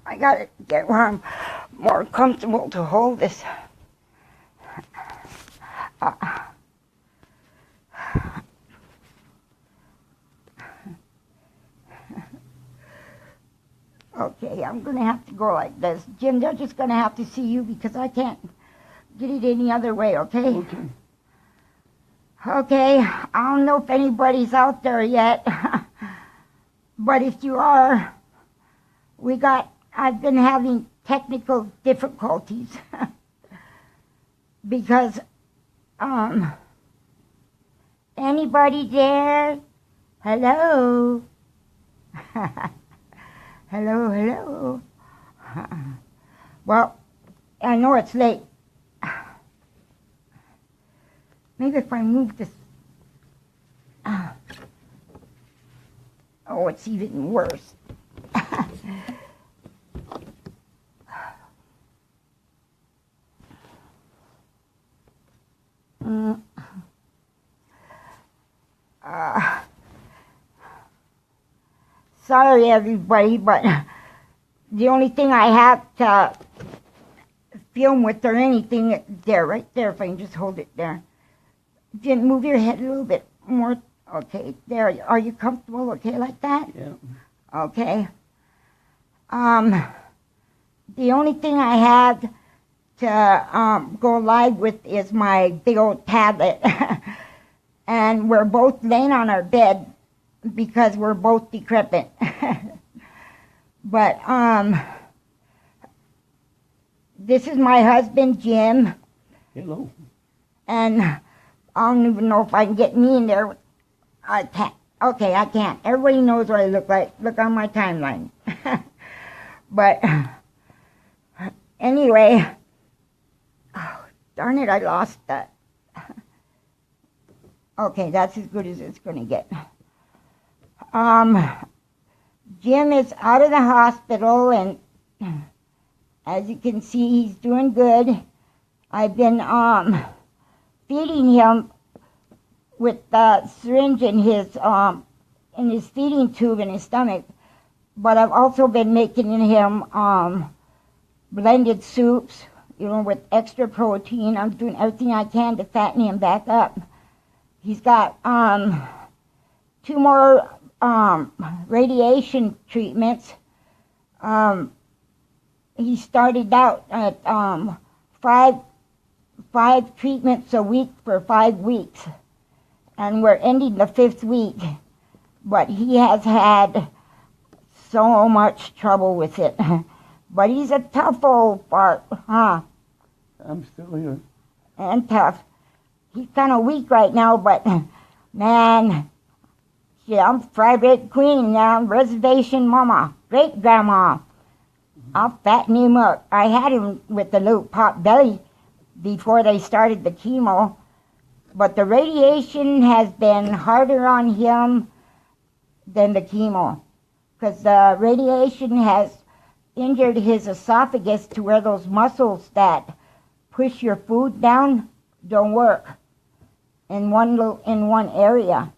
I gotta get where I'm more comfortable to hold this. Okay, I'm gonna have to go like this. Jim, they're just gonna have to see you because I can't get it any other way, okay? Okay. Okay, I don't know if anybody's out there yet, but if you are, I've been having technical difficulties because, anybody there? Hello? Hello, hello. Well, I know it's late. Maybe if I move this... Oh, it's even worse. Sorry, everybody, but the only thing I have to film with or anything, there, right there, if I can just hold it there. Jim, move your head a little bit more. Okay, there. Are you comfortable? Okay, like that? Yeah. Okay. The only thing I have to go live with is my big old tablet. And we're both laying on our bed because we're both decrepit. But this is my husband, Jim. Hello. And I don't even know if I can get me in there. I can't. Okay, I can't. Everybody knows what I look like. Look on my timeline. But anyway, oh, darn it, I lost that. Okay, that's as good as it's going to get. Jim is out of the hospital, and as you can see, he's doing good. I've been feeding him with the syringe in his feeding tube in his stomach, but I've also been making him blended soups, you know, with extra protein. I'm doing everything I can to fatten him back up. He's got 2 more radiation treatments. He started out at 5 treatments a week for 5 weeks, and we're ending the 5th week. But he has had so much trouble with it. But he's a tough old fart, huh? I'm still here. And tough. He's kind of weak right now, but man, yeah, I'm fried red queen now, reservation mama, great grandma. I'll fatten him up. I had him with the little pot belly before they started the chemo, but the radiation has been harder on him than the chemo, because the radiation has injured his esophagus to where those muscles that push your food down don't work in one area.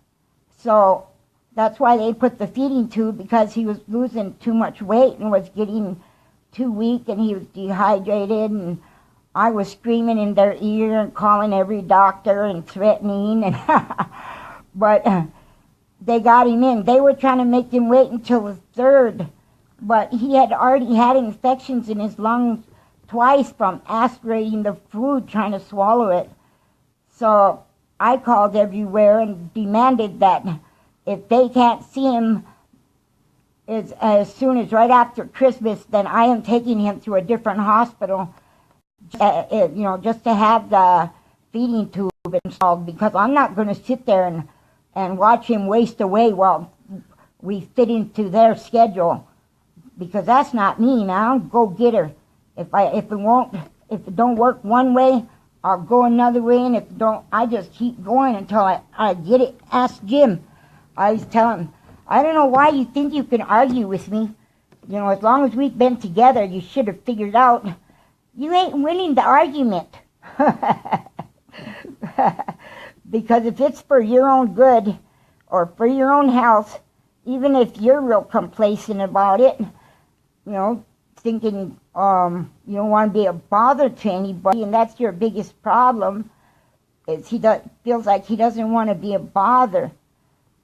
So that's why they put the feeding tube, because he was losing too much weight and was getting too weak, and he was dehydrated, and I was screaming in their ear and calling every doctor and threatening, and but they got him in. They were trying to make him wait until the 3rd, but he had already had infections in his lungs twice from aspirating the food, trying to swallow it. So I called everywhere and demanded that if they can't see him as soon as right after Christmas, then I am taking him to a different hospital, you know, just to have the feeding tube installed, because I'm not going to sit there and watch him waste away while we fit into their schedule, because that's not me, man. I'll go get her. If it don't work one way, I'll go another way, and if it don't, I just keep going until I get it. Ask Jim. I always tell him, I don't know why you think you can argue with me. You know, as long as we've been together, you should have figured out you ain't winning the argument. Because if it's for your own good or for your own health, even if you're real complacent about it, thinking you don't want to be a bother to anybody, and that's your biggest problem, is feels like he doesn't want to be a bother.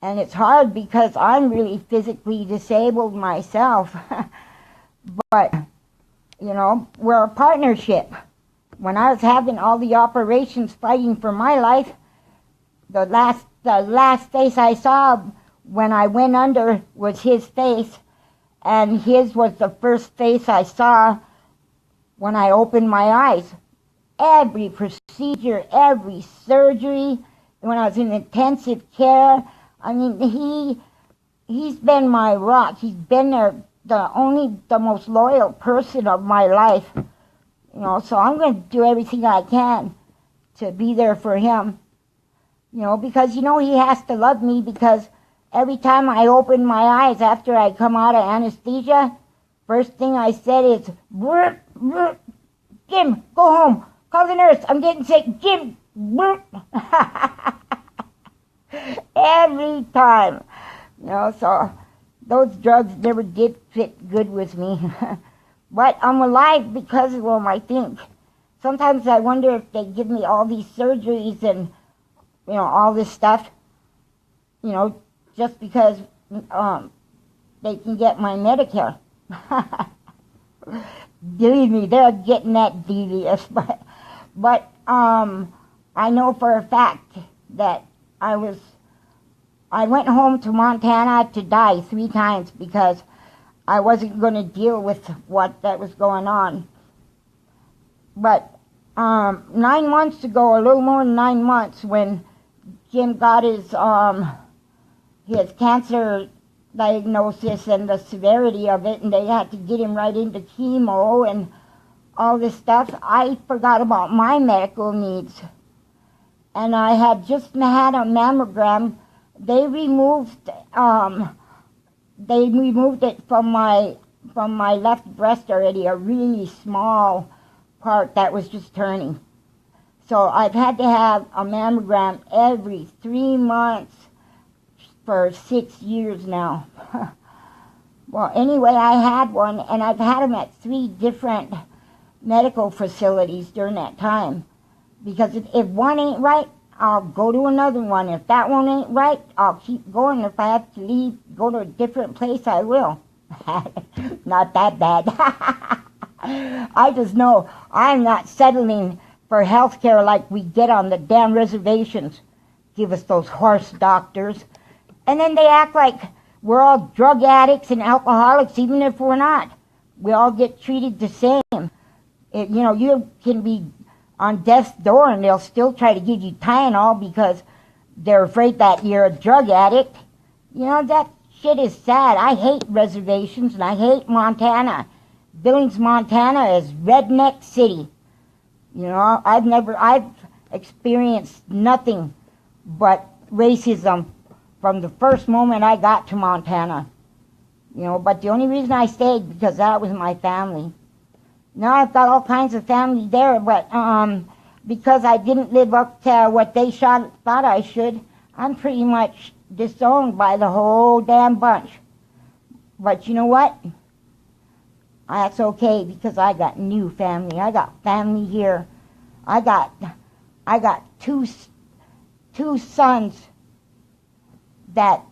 And it's hard because I'm really physically disabled myself. But, we're a partnership. When I was having all the operations fighting for my life, the last face I saw when I went under was his face, and his was the first face I saw when I opened my eyes. Every procedure, every surgery, when I was in intensive care, he's been my rock. He's been there, the most loyal person of my life. So I'm going to do everything I can to be there for him. Because he has to love me, because every time I open my eyes after I come out of anesthesia, first thing I said is, "Brr, brr, Jim, go home. Call the nurse. I'm getting sick. Jim." Every time. So those drugs never did fit good with me. But I'm alive because of them, I think. Sometimes I wonder if they give me all these surgeries and, all this stuff, just because they can get my Medicare. Believe me, they're getting that devious. But I know for a fact that I went home to Montana to die 3 times because I wasn't going to deal with what that was going on. But 9 months ago, a little more than 9 months, when Jim got his cancer diagnosis and the severity of it, and they had to get him right into chemo and all this stuff, I forgot about my medical needs. And I had just had a mammogram. They removed it from my left breast already, a really small part that was just turning. So I've had to have a mammogram every 3 months for 6 years now. Well, anyway, I had one, and I've had them at 3 different medical facilities during that time. Because if one ain't right, I'll go to another one. If that one ain't right, I'll keep going. If I have to go to a different place, I will. Not that bad. I just know I'm not settling for health care like we get on the damn reservations. Give us those horse doctors. And then they act like we're all drug addicts and alcoholics, even if we're not. We all get treated the same. You can be on death's door and they'll still try to give you Tylenol because they're afraid that you're a drug addict. That shit is sad. I hate reservations and I hate Montana. Billings, Montana is redneck city. I've experienced nothing but racism from the first moment I got to Montana. But the only reason I stayed because that was my family. Now I've got all kinds of family there, but because I didn't live up to what they thought I should, I'm pretty much disowned by the whole damn bunch. But you know what? That's okay, because I got new family. I got family here. I got two sons that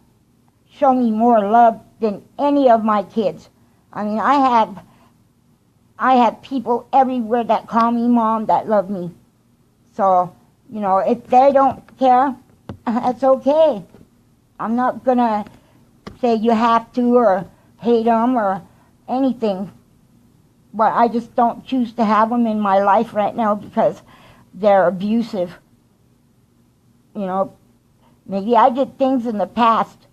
show me more love than any of my kids. I have people everywhere that call me mom that love me. So, if they don't care, that's okay. I'm not going to say you have to or hate them or anything. But I just don't choose to have them in my life right now because they're abusive. Maybe I did things in the past,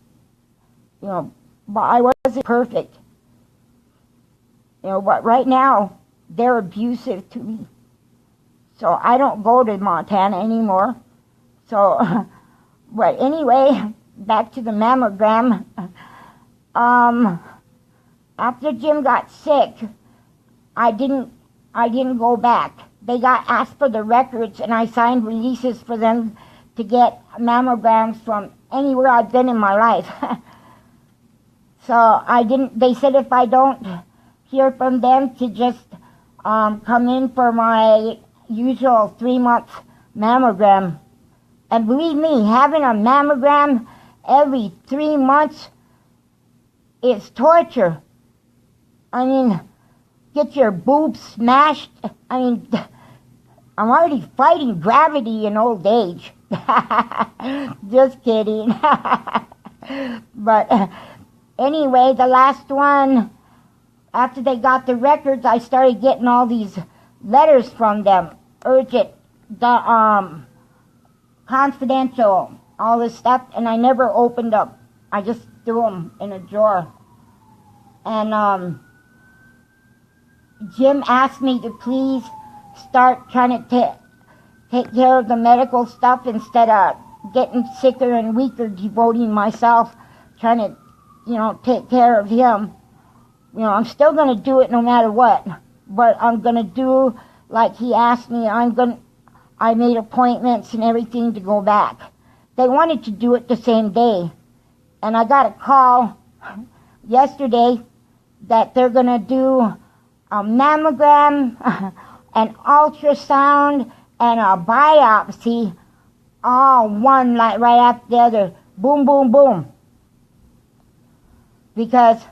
but I wasn't perfect. But right now, they're abusive to me. So I don't go to Montana anymore. So, but anyway, back to the mammogram. After Jim got sick, I didn't go back. They asked for the records, and I signed releases for them to get mammograms from anywhere I've been in my life. So I didn't, they said if I don't hear from them to just come in for my usual 3-month mammogram. And believe me, having a mammogram every 3 months is torture. I mean, get your boobs smashed. I mean, I'm already fighting gravity in old age. Just kidding. But anyway, the last one, after they got the records, I started getting all these letters from them. Urgent, confidential, all this stuff, and I never opened up. I just threw them in a drawer. And Jim asked me to please start trying to take care of the medical stuff instead of getting sicker and weaker, devoting myself, trying to, take care of him. I'm still going to do it no matter what, but I'm going to do like he asked me. I made appointments and everything to go back. They wanted to do it the same day, and I got a call yesterday that they're going to do a mammogram, an ultrasound, and a biopsy, all one like right after the other. Boom, boom, boom. Because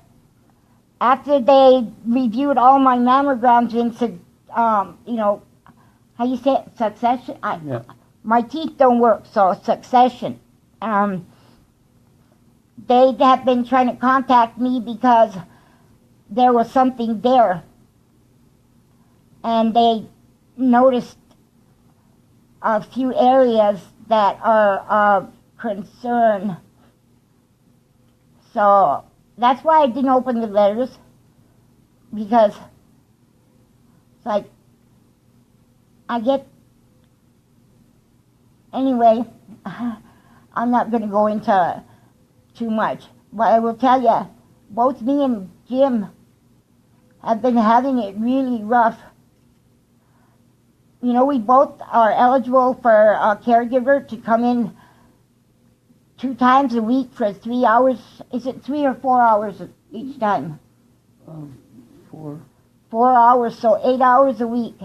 after they reviewed all my mammograms and said, how you say it, succession? Yeah. My teeth don't work, so succession. They have been trying to contact me because there was something there. And they noticed a few areas that are of concern. So that's why I didn't open the letters, because it's like, anyway, I'm not going to go into too much, but I will tell you, both me and Jim have been having it really rough. We both are eligible for a caregiver to come in 2 times a week for 3 hours. Is it 3 or 4 hours each time? 4. 4 hours, so 8 hours a week.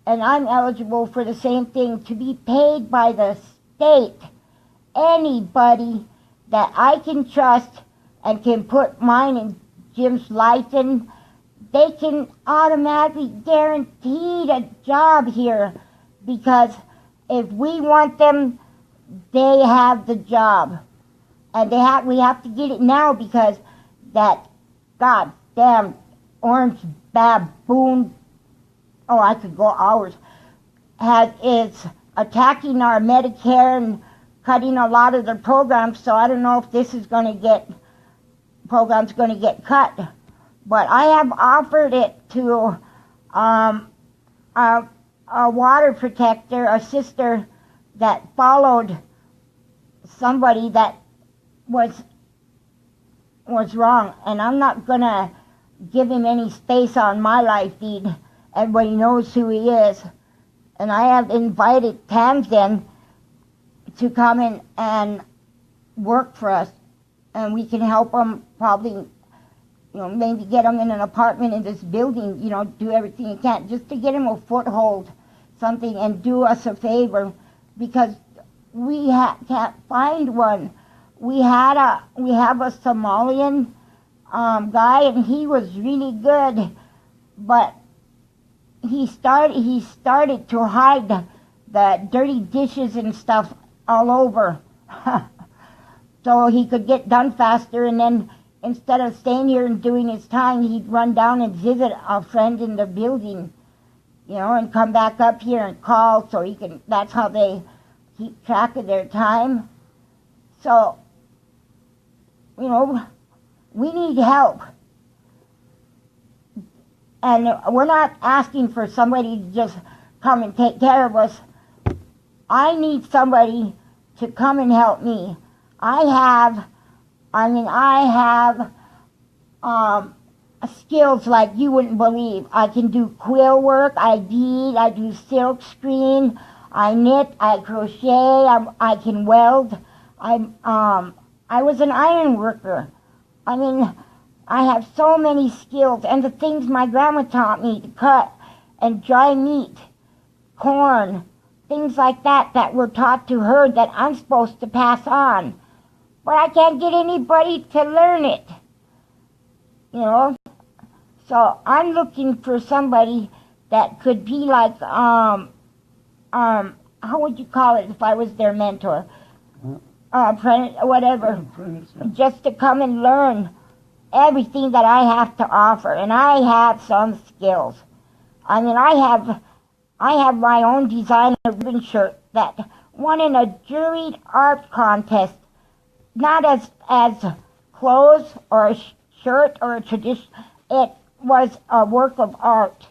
And I'm eligible for the same thing, to be paid by the state. Anybody that I can trust and can put mine and Jim's life in, they can automatically guaranteed a job here, because if we want them, they have the job. And we have to get it now, because that goddamn orange baboon, I could go hours, is attacking our Medicare and cutting a lot of the programs. So I don't know if this is going to get cut. But I have offered it to a water protector, a sister that followed somebody that was wrong. And I'm not going to give him any space on my live feed. Everybody knows who he is. And I have invited Tamsin to come in and work for us. And we can help him probably, maybe get him in an apartment in this building, do everything you can just to get him a foothold, something, and do us a favor, because we can't find one. We have a Somalian guy, and he was really good, but he started to hide the dirty dishes and stuff all over, so he could get done faster, and then instead of staying here and doing his time, he'd run down and visit a friend in the building, and come back up here and call, so that's how they keep track of their time. So, we need help. And we're not asking for somebody to just come and take care of us. I need somebody to come and help me. I have skills like you wouldn't believe. I can do quill work, I bead, I do silk screen, I knit, I crochet, I can weld. I was an iron worker. I mean, I have so many skills, and the things my grandma taught me to cut and dry meat, corn, things like that that were taught to her that I'm supposed to pass on. But I can't get anybody to learn it, you know. So I'm looking for somebody that could be like, how would you call it if I was their mentor? Whatever. Just to come and learn everything that I have to offer. And I have some skills. I mean, I have my own designer ribbon shirt that won in a juried art contest. Not as clothes or a shirt or a tradition. It was a work of art.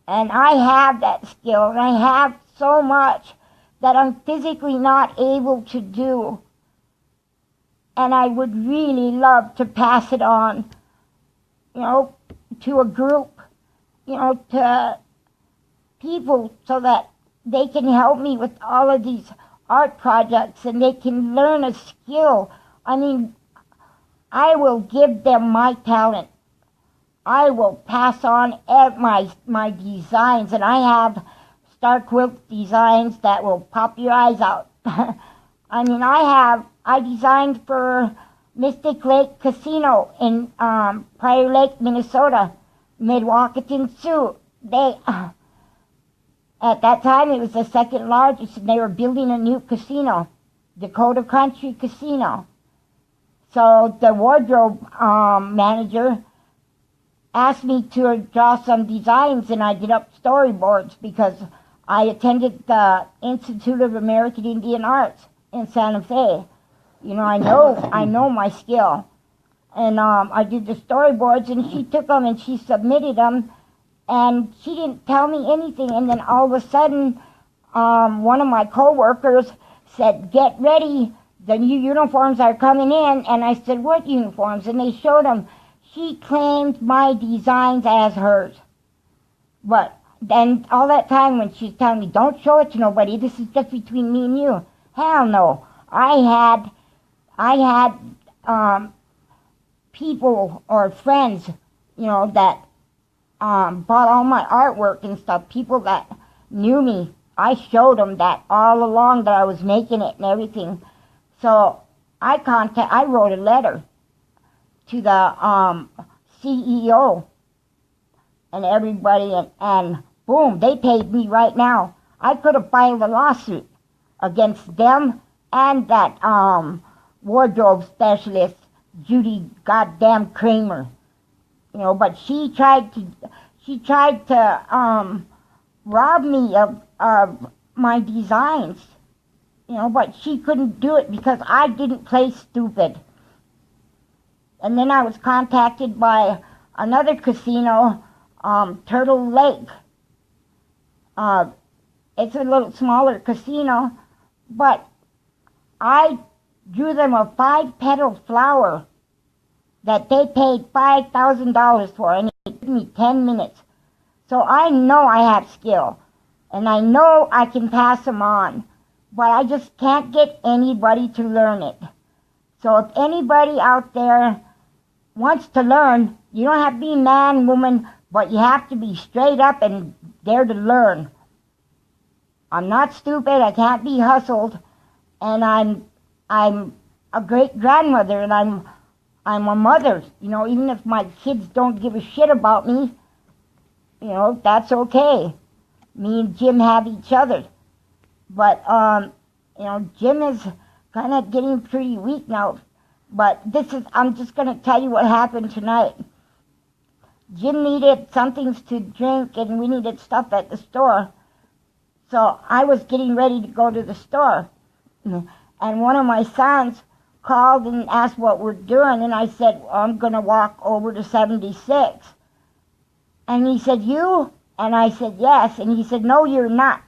And I have that skill, and I have so much that I'm physically not able to do. And I would really love to pass it on, you know, to a group, you know, to people so that they can help me with all of these art projects and they can learn a skill. I mean, I will give them my talent. I will pass on my designs, and I have star quilt designs that will pop your eyes out. I mean, I designed for Mystic Lake Casino in Prior Lake, Minnesota, Mid-Wacaton Sioux. They, at that time, it was the second largest, and they were building a new casino, Dakota Country Casino. So the wardrobe manager asked me to draw some designs, and I did up storyboards because I attended the Institute of American Indian Arts in Santa Fe. You know, I know my skill. And I did the storyboards, and she took them and she submitted them, and she didn't tell me anything. And then all of a sudden, one of my coworkers said, "Get ready, the new uniforms are coming in." And I said, "What uniforms?" And they showed them. She claimed my designs as hers. But then all that time when she's telling me, "Don't show it to nobody, this is just between me and you." Hell no. I had people or friends, you know, that bought all my artwork and stuff, people that knew me. I showed them that all along that I was making it and everything. So I wrote a letter to the CEO and everybody, and boom, they paid me right now. I could have filed a lawsuit against them and that wardrobe specialist, Judy goddamn Kramer. You know, but she tried to rob me of my designs. You know, but she couldn't do it because I didn't play stupid. And then I was contacted by another casino, Turtle Lake. It's a little smaller casino, but I drew them a 5-petal flower that they paid $5,000 for, and it took me 10 minutes. So I know I have skill, and I know I can pass them on, but I just can't get anybody to learn it. So if anybody out there wants to learn, you don't have to be man, woman, but you have to be straight up and dare to learn. I'm not stupid, I can't be hustled, and I'm a great grandmother, and I'm a mother. You know, even if my kids don't give a shit about me, you know, that's okay. Me and Jim have each other. But you know, Jim is kind of getting pretty weak now. But I'm just going to tell you what happened tonight. Jim needed something to drink, and we needed stuff at the store. So I was getting ready to go to the store. And one of my sons called and asked what we're doing. And I said, well, I'm going to walk over to 76. And he said, "You?" And I said, "Yes." And he said, "No, you're not.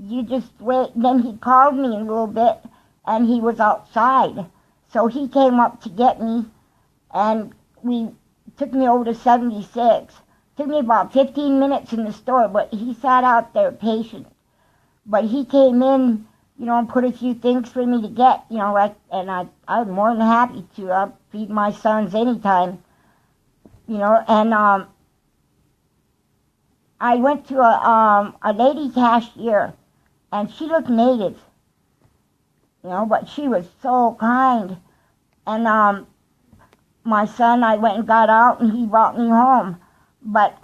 You just wait." And then he called me a little bit, and he was outside. So he came up to get me, and we took me over to 76. Took me about 15 minutes in the store, but he sat out there patient. But he came in, you know, and put a few things for me to get, you know, like, and I was more than happy to. feed my sons anytime, and I went to a lady cashier, and she looked native, but she was so kind. And my son, I went and got out, and he brought me home. But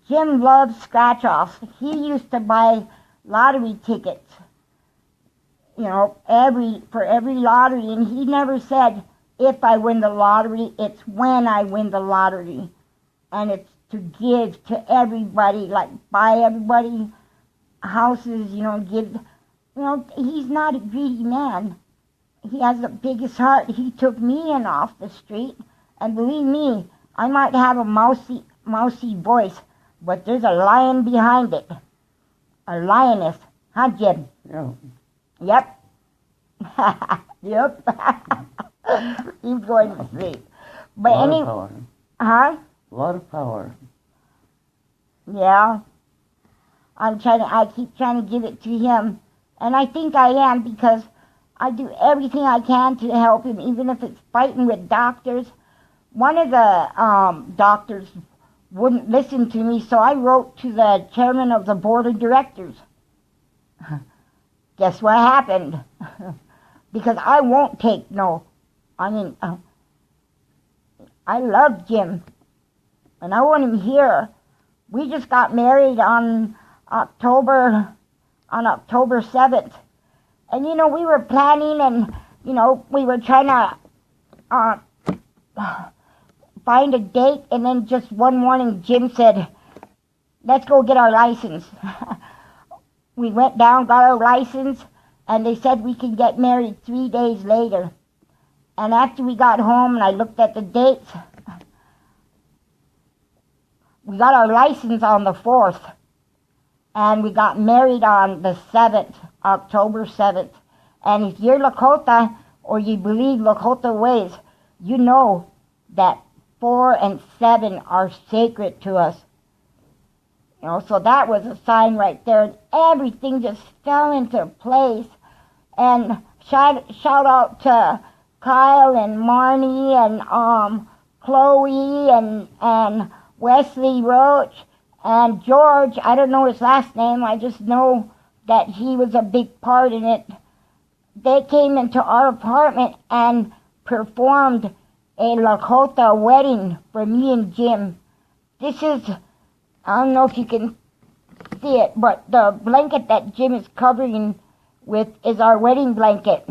Jim loves scratch-offs. He used to buy lottery tickets, for every lottery, and he never said, if I win the lottery, it's when I win the lottery. And it's to give to everybody, like buy everybody houses, give, he's not a greedy man. He has the biggest heart. He took me in off the street, and believe me, I might have a mousy voice, but there's a lion behind it. A lioness. Huh, Jim? Yeah. Yep. Yep. He's going to sleep. But A lot of power. Huh? A lot of power. Yeah. I keep trying to give it to him. And I think I am, because I do everything I can to help him, even if it's fighting with doctors. One of the doctors wouldn't listen to me, so I wrote to the chairman of the board of directors. Guess what happened? Because I won't take no. I mean, I love Jim, and I want him here. We just got married on October 7th. And, we were planning, and, we were trying to find a date, and then just one morning Jim said, let's go get our license. We went down, got our license, and they said we could get married 3 days later. And after we got home and I looked at the dates, we got our license on the 4th, and we got married on the 7th, October 7th. And if you're Lakota, or you believe Lakota ways, you know that 4 and 7 are sacred to us. So that was a sign right there, and everything just fell into place. And shout out to Kyle and Marnie and Chloe and Wesley Roach and George. I don't know his last name, I just know that he was a big part in it. They came into our apartment and performed a Lakota wedding for me and Jim. This is, I don't know if you can see it, but the blanket that Jim is covering with is our wedding blanket.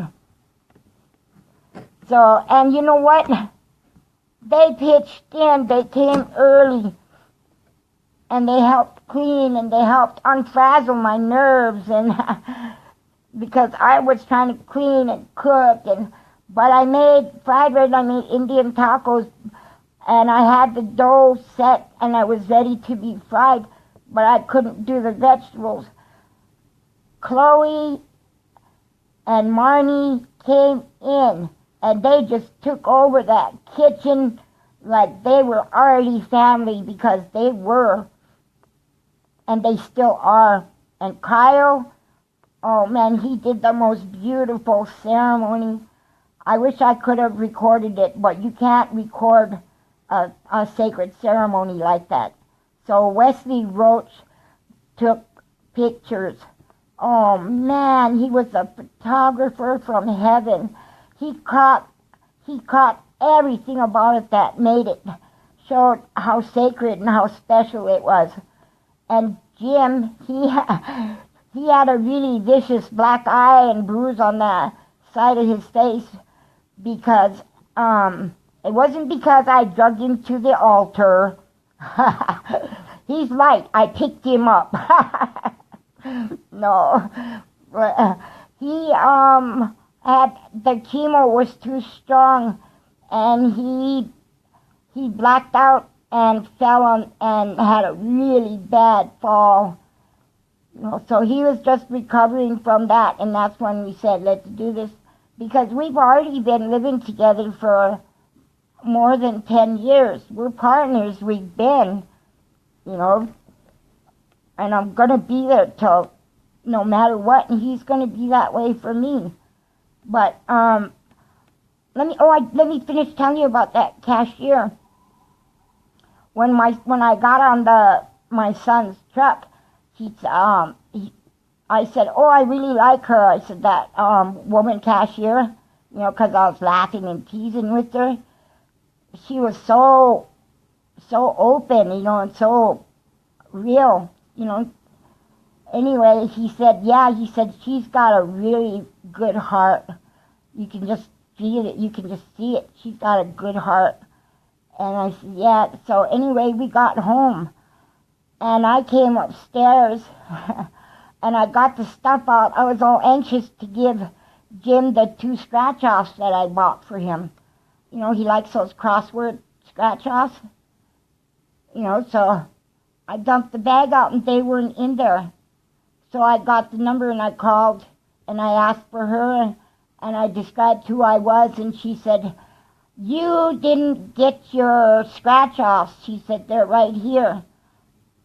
So, and you know what? They pitched in, they came early, and they helped clean, and they helped unfrazzle my nerves, and because I was trying to clean and cook, but I made fried rice, I made Indian tacos, and I had the dough set, and I was ready to be fried, but I couldn't do the vegetables. Chloe and Marnie came in, and they just took over that kitchen like they were already family, because they were, and they still are. And Kyle, oh man, he did the most beautiful ceremony. I wish I could have recorded it, but you can't record a sacred ceremony like that. So Wesley Roach took pictures. Oh man, he was a photographer from heaven. He caught everything about it that made it, showed how sacred and how special it was. And Jim, he had a really vicious black eye and bruise on the side of his face, because it wasn't because I drugged him to the altar. He's light. I picked him up. No. He had, the chemo was too strong, and he blacked out and fell on and had a really bad fall. So he was just recovering from that, and that's when we said, let's do this, because we've already been living together for more than 10 years. We're partners, we've been, and I'm going to be there till no matter what, and he's going to be that way for me. But let me finish telling you about that cashier. When I got on my son's truck, I said, "Oh, I really like her." I said, "That woman cashier," because I was laughing and teasing with her. She was so open, and so real, Anyway, he said, "Yeah," he said, "she's got a really good heart. You can just feel it. You can just see it. She's got a good heart." And I said, "Yeah." So anyway, we got home, and I came upstairs, and I got the stuff out. I was all anxious to give Jim the 2 scratch-offs that I bought for him. He likes those crossword scratch-offs. So I dumped the bag out, and they weren't in there. So I got the number, and I called, and I asked for her, and I described who I was, and she said, "You didn't get your scratch-offs." She said, "They're right here."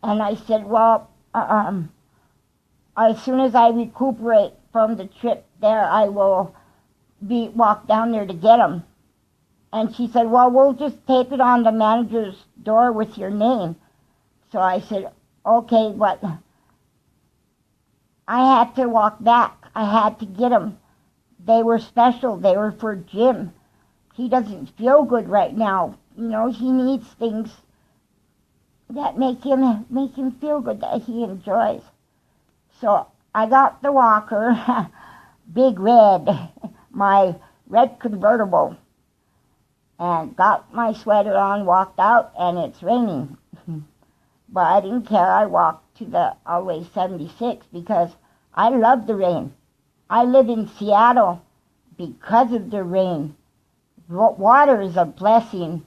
And I said, "Well, as soon as I recuperate from the trip there, I will walk down there to get them." And she said, "Well, we'll just tape it on the manager's door with your name." So I said, "Okay," but I had to walk back. I had to get them. They were special. They were for Jim. He doesn't feel good right now. He needs things that make him feel good, that he enjoys. So I got the walker, big red, my red convertible, and got my sweater on, walked out, and it's raining. But I didn't care. I walked to the Always 76 because I love the rain. I live in Seattle because of the rain. Water is a blessing,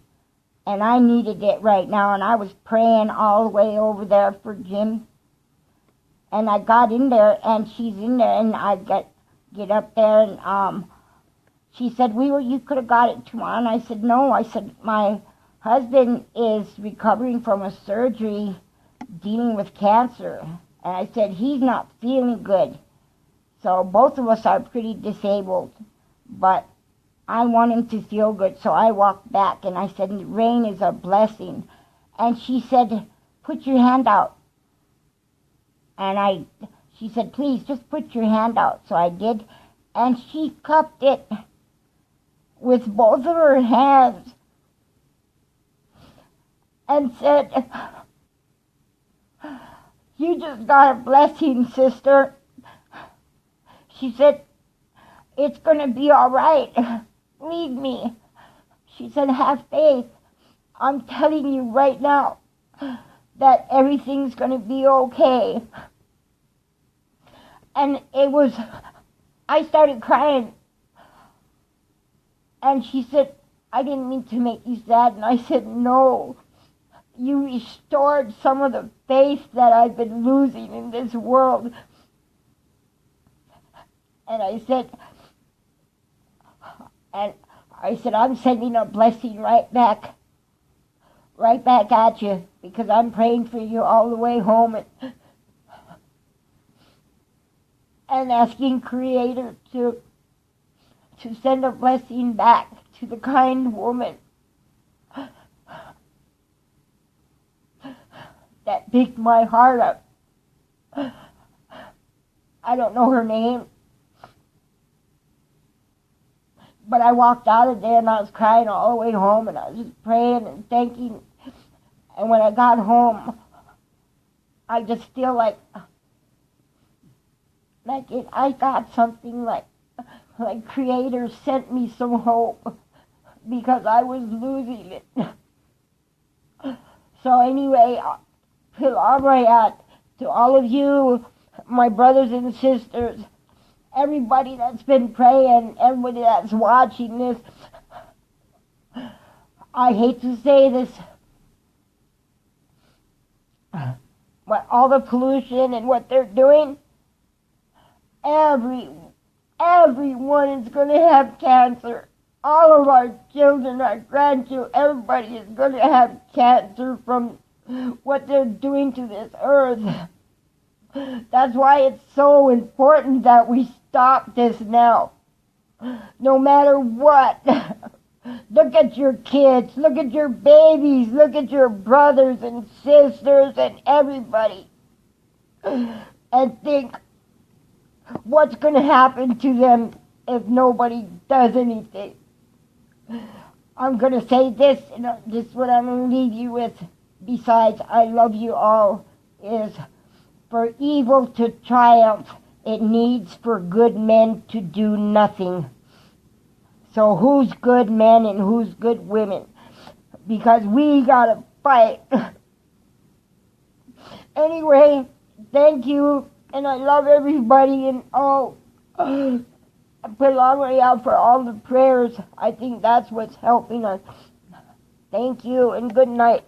and I needed it right now, and I was praying all the way over there for Jim. And I got in there, and she's in there, and I get up there, and she said, "You could have got it tomorrow." And I said, "No." I said, "My husband is recovering from a surgery dealing with cancer." And I said, "He's not feeling good." So both of us are pretty disabled, but I want him to feel good. So I walked back, and I said, "Rain is a blessing." And she said, "Put your hand out." And she said, "Please, just put your hand out." So I did, and she cupped it with both of her hands and said, "You just got a blessing, sister." She said, "It's going to be all right. Believe me." She said, "Have faith. I'm telling you right now that everything's going to be okay." And I started crying. And she said, "I didn't mean to make you sad." And I said, "No. You restored some of the faith that I've been losing in this world." And I said, "I'm sending a blessing right back at you, because I'm praying for you all the way home, and asking Creator to send a blessing back to the kind woman that picked my heart up." I don't know her name, but I walked out of there, and I was crying all the way home, and I was just praying and thanking. And when I got home, I just feel like I got something like Creator sent me some hope, because I was losing it. So anyway, to all of you, my brothers and sisters, everybody that's been praying, everybody that's watching this, I hate to say this, but all the pollution and what they're doing, everyone is going to have cancer. All of our children, our grandchildren, everybody is going to have cancer from what they're doing to this earth. That's why it's so important that we stop this now. no matter what. Look at your kids, look at your babies, look at your brothers and sisters and everybody, and think what's going to happen to them if nobody does anything. I'm going to say this, and this is what I'm going to leave you with, besides I love you all, is for evil to triumph, it needs for good men to do nothing. So who's good men and who's good women? Because we gotta fight. Anyway, thank you, and I love everybody, and I put a long way out for all the prayers. I think that's what's helping us. Thank you, and good night.